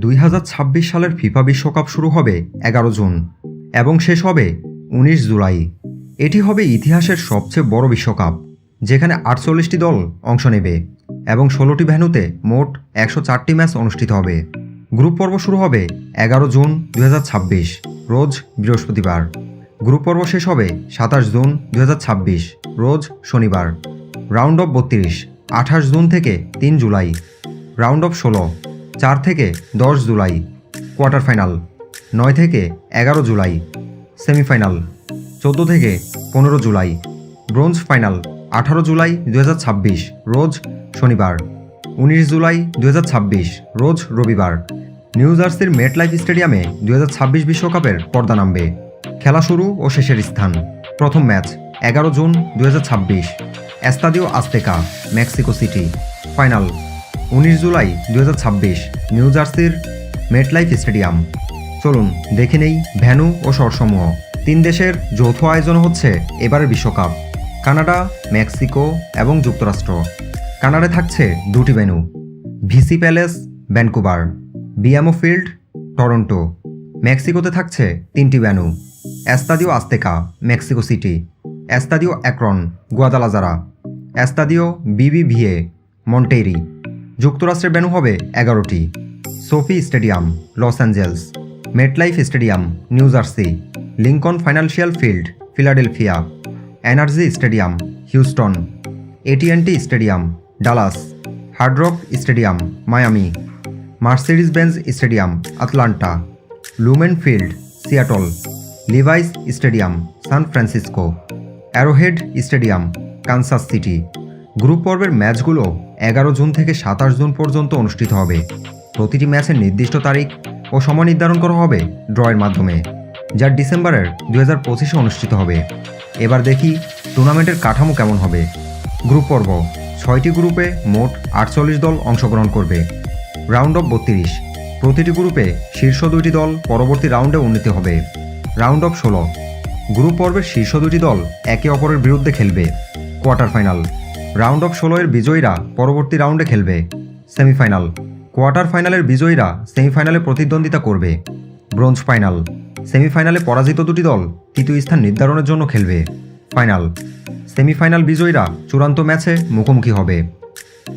2026 সালের ফিফা বিশ্বকাপ শুরু হবে 11 জুন এবং শেষ হবে 19 জুলাই। এটি হবে ইতিহাসের সবচেয়ে বড় বিশ্বকাপ, যেখানে 48টি দল অংশ নেবে এবং 16টি ভেন্যুতে মোট 104টি ম্যাচ অনুষ্ঠিত হবে। গ্রুপ পর্ব শুরু হবে 11 জুন 2026 রোজ বৃহস্পতিবার। গ্রুপ পর্ব শেষ হবে 27 জুন 2026 রোজ শনিবার। রাউন্ড অফ 32 28 জুন থেকে 3 জুলাই। রাউন্ড অফ 16 4 থেকে 10 জুলাই। কোয়ার্টার ফাইনাল 9 থেকে 11 জুলাই। সেমিফাইনাল 14 থেকে 15 জুলাই। ব্রোঞ্জ ফাইনাল 18 জুলাই 2026 রোজ শনিবার। 19 জুলাই 2026 রোজ রবিবার। নিউ জার্সির মেটলাইফ স্টেডিয়ামে 2026 বিশ্বকাপের পর্দা নামবে। খেলা শুরু ও শেষের স্থান। প্রথম match 11 June 2026 Estadio Azteca, Mexico city. Final 19 July 2026 new জার্সির মেটলাইফ স্টেডিয়াম। চলুন দেখে নেই ভেন্যু ও শহরসমূহ। 3 দেশের যৌথ আয়োজন হচ্ছে এবারের বিশ্বকাপ, কানাডা, মেক্সিকো এবং যুক্তরাষ্ট্র। কানাডায় থাকছে 2টি venue, BC Place, Vancouver, BMO Field, Toronto. মেক্সিকোতে থাকছে 3টি venue, Estadio Azteca, Mexico City, Estadio Akron, Guadalajara, Estadio BBVA, Monterrey. যুক্তরাষ্ট্রের ভেন্যু হবে 11টি, SoFi Stadium, Los Angeles, MetLife Stadium, New Jersey, Lincoln Financial Field, Philadelphia, Energy Stadium, Houston, AT and T Stadium, Dallas, Hard Rock Stadium, Miami, Mercedes Benz Stadium, Atlanta, Lumen Field, Seattle, Levi's Stadium, San Francisco, Arrowhead Stadium, Kansas City. Group পর্বের ম্যাচগুলো 11 June থেকে 27 June পর্যন্ত অনুষ্ঠিত হবে। প্রতিটি ম্যাচের নির্দিষ্ট তারিখ ও সময় নির্ধারণ করা হবে ড্রয়ের মাধ্যমে, যা ডিসেম্বরের 2025 অনুষ্ঠিত হবে। এবার দেখি টুর্নামেন্টের কাঠামো কেমন হবে। গ্রুপ পর্ব 6টি গ্রুপে মোট 48 দল অংশগ্রহণ করবে। রাউন্ড অফ 32 প্রতিটি গ্রুপে শীর্ষ 2টি দল পরবর্তী রাউন্ডে উন্নীত হবে। রাউন্ড অফ 16 গ্রুপ পর্বের শীর্ষ 2টি দল একে অপরের বিরুদ্ধে খেলবে। কোয়ার্টার ফাইনাল রাউন্ড অফ 16 এর বিজয়ীরা পরবর্তী রাউন্ডে খেলবে। সেমিফাইনাল কোয়ার্টার ফাইনালের বিজয়ীরা সেমিফাইনালে প্রতিদ্বন্দ্বিতা করবে। ব্রোঞ্জ ফাইনাল সেমিফাইনালে পরাজিত 2টি দল তৃতীয় স্থান নির্ধারণের জন্য খেলবে। ফাইনাল সেমিফাইনাল বিজয়ীরা চূড়ান্ত ম্যাচে মুখোমুখি হবে।